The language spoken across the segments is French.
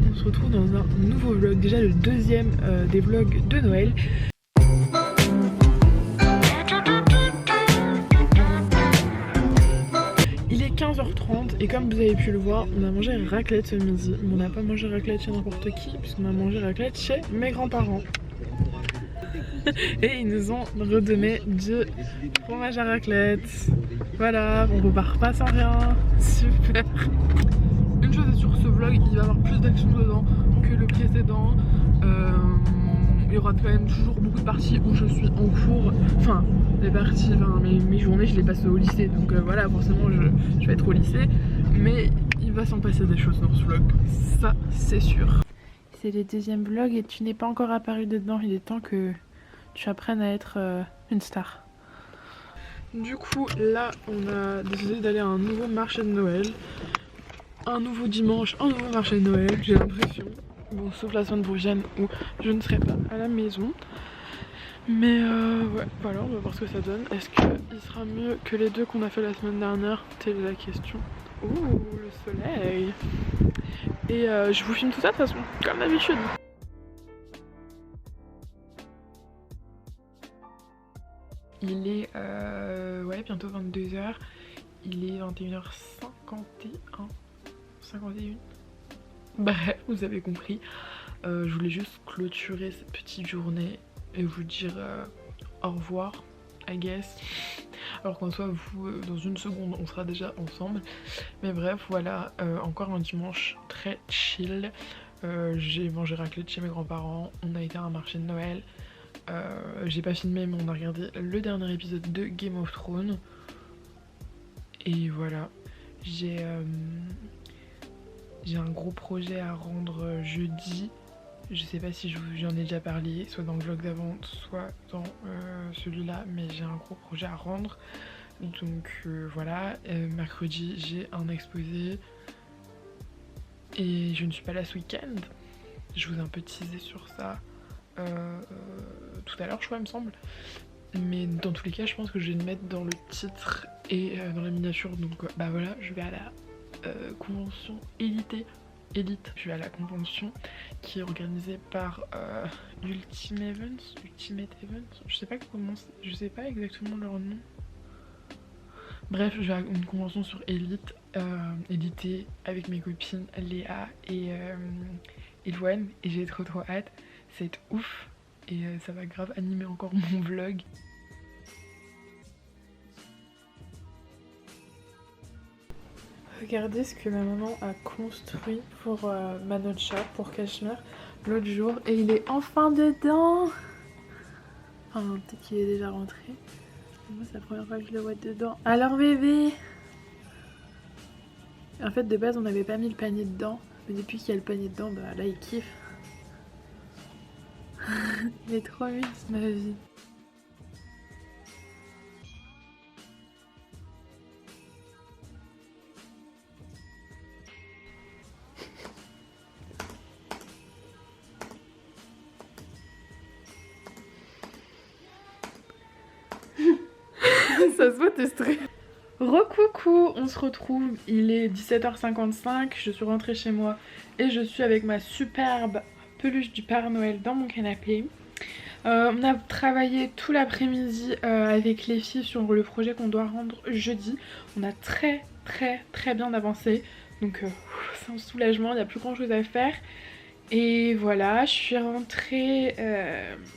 On se retrouve dans un nouveau vlog, déjà le deuxième des vlogs de Noël. Il est 15h30 et comme vous avez pu le voir, on a mangé raclette ce midi. Mais on n'a pas mangé raclette chez n'importe qui puisqu'on a mangé raclette chez mes grands-parents. Et ils nous ont redonné du fromage à raclette. Voilà, on repart pas sans rien. Super. Une chose est sûre, ce vlog il va y avoir plus d'action dedans que le précédent. Il y aura quand même toujours beaucoup de parties où je suis en cours. Enfin, les parties, mes journées je les passe au lycée. Donc voilà, forcément je vais être au lycée. Mais il va s'en passer des choses dans ce vlog. Ça c'est sûr. C'est le deuxième vlog et tu n'es pas encore apparu dedans. Il est temps que tu apprennes à être une star. Du coup là on a décidé d'aller à un nouveau marché de Noël. Un nouveau dimanche, un nouveau marché de Noël, j'ai l'impression. Bon, sauf la semaine prochaine où je ne serai pas à la maison. Mais ouais, voilà, on va voir ce que ça donne. Est-ce qu'il sera mieux que les deux qu'on a fait la semaine dernière? Telle est la question. Ouh, le soleil. Et je vous filme tout ça de toute façon, comme d'habitude. Il est ouais, bientôt 22h. Il est 21h51. 51. Bref, vous avez compris. Je voulais juste clôturer cette petite journée et vous dire au revoir, I guess. Alors qu'en soit, vous, dans une seconde, on sera déjà ensemble. Mais bref, voilà, encore un dimanche très chill. J'ai mangé raclette chez mes grands-parents. On a été à un marché de Noël. J'ai pas filmé, mais on a regardé le dernier épisode de Game of Thrones. Et voilà, j'ai un gros projet à rendre jeudi. Je sais pas si j'en ai déjà parlé, soit dans le vlog d'avant, soit dans celui-là, mais j'ai un gros projet à rendre. Donc voilà, mercredi j'ai un exposé et je ne suis pas là ce week-end. Je vous ai un peu teasé sur ça tout à l'heure, je crois, il me semble. Mais dans tous les cas, je pense que je vais le mettre dans le titre et dans la miniature. Donc bah voilà, je vais à la convention Élite. Je vais à la convention qui est organisée par Ultimate Events. Je sais pas exactement leur nom. Bref, je vais à une convention sur Élite avec mes copines Léa et Eloane et j'ai trop hâte. C'est ouf et ça va grave animer encore mon vlog. Regardez ce que ma maman a construit pour Manocha, pour Cachemire, l'autre jour. Et il est enfin dedans. Enfin, peut-être qu'il est déjà rentré. Moi, c'est la première fois que je le vois dedans. Alors bébé! En fait, de base, on n'avait pas mis le panier dedans. Mais depuis qu'il y a le panier dedans, bah là, il kiffe. Il est trop mignon, ma vie. Ça se voit, t'es stressée. Recoucou, on se retrouve, il est 17h55, je suis rentrée chez moi et je suis avec ma superbe peluche du Père Noël dans mon canapé. On a travaillé tout l'après-midi avec les filles sur le projet qu'on doit rendre jeudi. On a très bien avancé, donc c'est un soulagement, il n'y a plus grand chose à faire. Et voilà, je suis rentrée,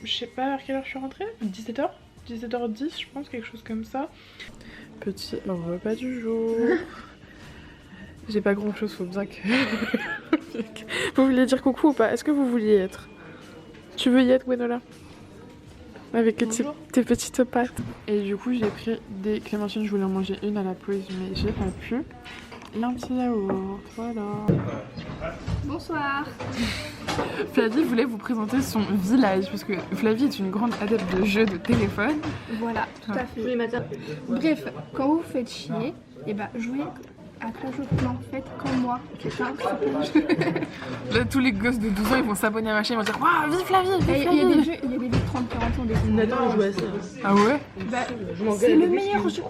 je sais pas vers quelle heure je suis rentrée, 17h 17h10 je pense, quelque chose comme ça. Petit repas du jour. J'ai pas grand chose, faut bien que... Vous vouliez dire coucou ou pas? Est-ce que vous vouliez être? Tu veux y être, Gwenola? Avec tes petites pattes. Et du coup j'ai pris des clémentines, je voulais en manger une à la pause mais j'ai pas pu. Et un petit yaourt, voilà. Bonsoir. Flavie voulait vous présenter son village parce que Flavie est une grande adepte de jeux de téléphone. Voilà, tout à fait. Tous les matins. Bref, quand vous vous faites chier, et bah jouez à plage au plan, faites comme moi. C'est un super jeu. Là, tous les gosses de 12 ans ils vont s'abonner à ma chaîne, ils vont dire waouh, vive la vie, vive la vie. Il y a des jeux de 30-40 ans des Nathan joue à ça. Ah ouais? Bah, c'est le meilleur jeu.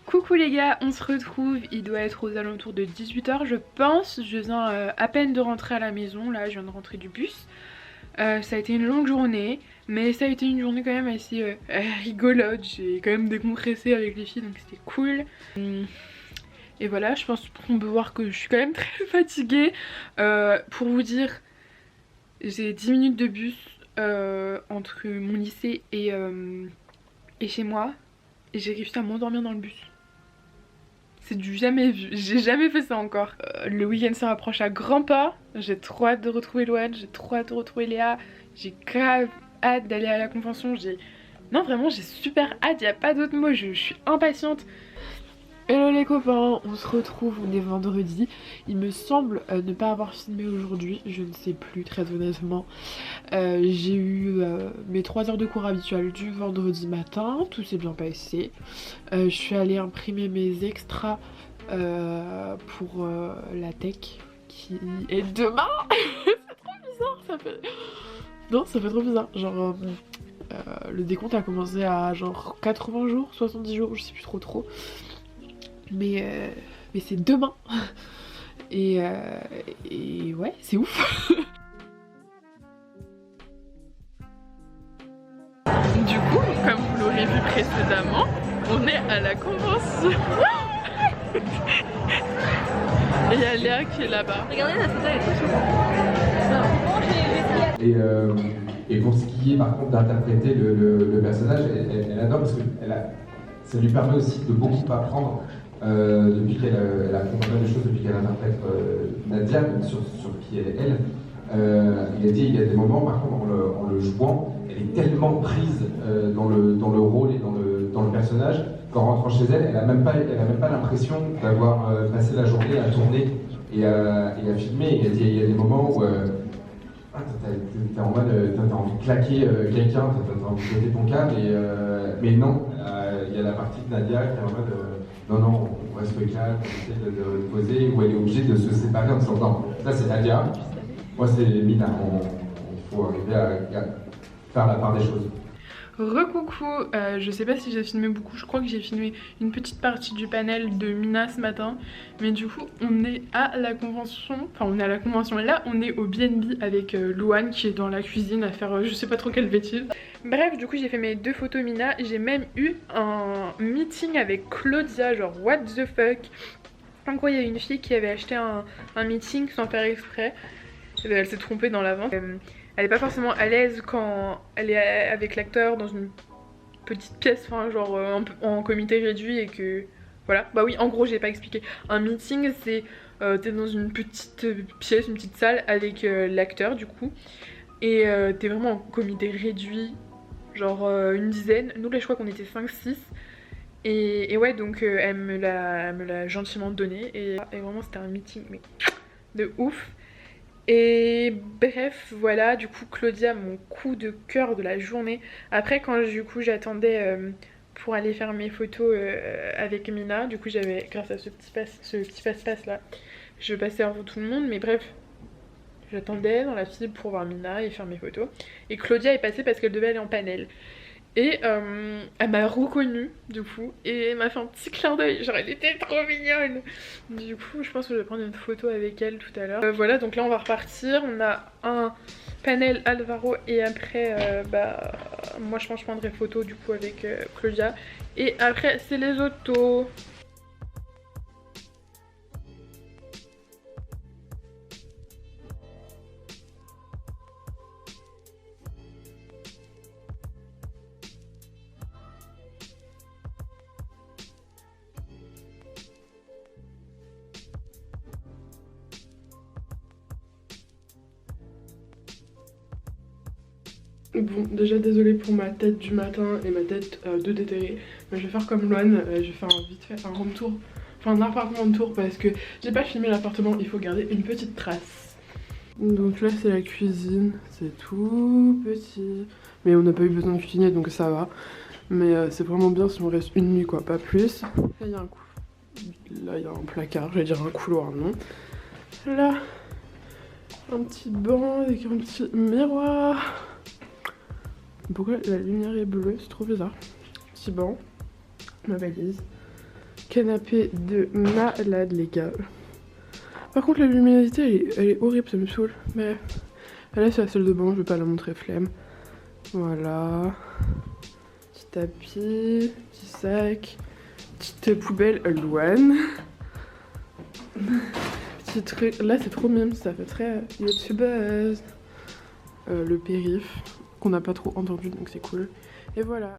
Coucou les gars, on se retrouve, il doit être aux alentours de 18 h je pense. Je viens à peine de rentrer à la maison, là je viens de rentrer du bus. Ça a été une longue journée, mais ça a été une journée quand même assez rigolote. J'ai quand même décompressé avec les filles donc c'était cool. Et voilà, je pense qu'on peut voir que je suis quand même très fatiguée. Pour vous dire, j'ai 10 minutes de bus entre mon lycée et chez moi. Et j'ai réussi à m'endormir dans le bus. C'est du jamais vu, j'ai jamais fait ça encore. Le week-end se rapproche à grands pas. J'ai trop hâte de retrouver Loane, j'ai trop hâte de retrouver Léa. J'ai grave hâte d'aller à la convention. Non vraiment j'ai super hâte, y a pas d'autre mot, je suis impatiente. Hello les copains, on se retrouve, on est vendredi. Il me semble ne pas avoir filmé aujourd'hui, je ne sais plus très honnêtement. J'ai eu mes 3 heures de cours habituels du vendredi matin, tout s'est bien passé. Je suis allée imprimer mes extras pour la tech qui est demain. C'est trop bizarre, ça fait... Non, ça fait trop bizarre, genre... le décompte a commencé à genre 80 jours, 70 jours, je sais plus trop. Mais c'est demain. Et ouais, c'est ouf. Du coup, comme vous l'aurez vu précédemment, on est à la convention. Et il y a Léa qui est là-bas. Regardez la photo, elle est trop chouette. Et pour ce qui est par contre d'interpréter le personnage, elle adore parce que ça lui permet aussi de beaucoup apprendre depuis qu'elle apprend pas mal de choses depuis qu'elle interprète Nadia, sur qui elle est elle. Il a dit il y a des moments par contre en le jouant, elle est tellement prise dans le rôle et dans le personnage qu'en rentrant chez elle, elle a même pas l'impression d'avoir passé la journée à tourner et à filmer. Il y a des moments où t'es en mode, t'as envie de claquer quelqu'un, t'as envie de péter ton câble, mais non, il y a la partie de Nadia qui est en mode non, on reste calme, on essaie de poser, où elle est obligée de se séparer en disant non, ça c'est Nadia, moi c'est Mina, il faut arriver à faire la part des choses. Recoucou, je sais pas si j'ai filmé beaucoup, je crois que j'ai filmé une petite partie du panel de Mina ce matin. Mais du coup on est à la convention, là on est au BNB avec Louane qui est dans la cuisine à faire je sais pas trop quelle bêtise. Bref, du coup j'ai fait mes 2 photos Mina, j'ai même eu un meeting avec Claudia, genre what the fuck. En gros il y a une fille qui avait acheté un meeting sans faire exprès, elle s'est trompée dans la vente. Elle est pas forcément à l'aise quand elle est avec l'acteur dans une petite pièce, enfin genre en comité réduit et que... Voilà, bah oui en gros j'ai pas expliqué. Un meeting c'est t'es dans une petite pièce, une petite salle avec l'acteur du coup. Et t'es vraiment en comité réduit, genre une dizaine. Nous là je crois qu'on était 5-6. Et ouais donc elle me l'a gentiment donné et vraiment c'était un meeting mais de ouf. Et bref voilà, du coup Claudia, mon coup de cœur de la journée. Après quand du coup j'attendais pour aller faire mes photos avec Mina, du coup j'avais, grâce à ce petit passe-passe là, je passais avant tout le monde. Mais bref, j'attendais dans la file pour voir Mina et faire mes photos. Et Claudia est passée parce qu'elle devait aller en panel. Et elle m'a reconnue du coup et elle m'a fait un petit clin d'œil, genre elle était trop mignonne. Du coup je pense que je vais prendre une photo avec elle tout à l'heure. Voilà, donc là on va repartir, on a un panel Alvaro et après moi je pense que je prendrai photo du coup avec Claudia. Et après c'est les autos. Bon, déjà désolée pour ma tête du matin et ma tête de déterré, mais je vais faire comme Loane, je vais faire vite fait un room tour, enfin un appartement de tour parce que j'ai pas filmé l'appartement, il faut garder une petite trace. Donc là c'est la cuisine, c'est tout petit, mais on n'a pas eu besoin de cuisiner donc ça va. Mais c'est vraiment bien si on reste une nuit quoi, pas plus. Là il y a un placard, j'allais dire un couloir, non. Là, un petit banc avec un petit miroir. Pourquoi la lumière est bleue? C'est trop bizarre. Petit banc, ma valise. Canapé de malade les gars. Par contre la luminosité elle est horrible, ça me saoule. Mais là c'est la salle de bain, je vais pas la montrer, flemme. Voilà. Petit tapis, petit sac, petite poubelle Loane. Petit truc, là c'est trop mime, ça fait très youtubeuse. Le périph' qu'on n'a pas trop entendu donc c'est cool. Et voilà.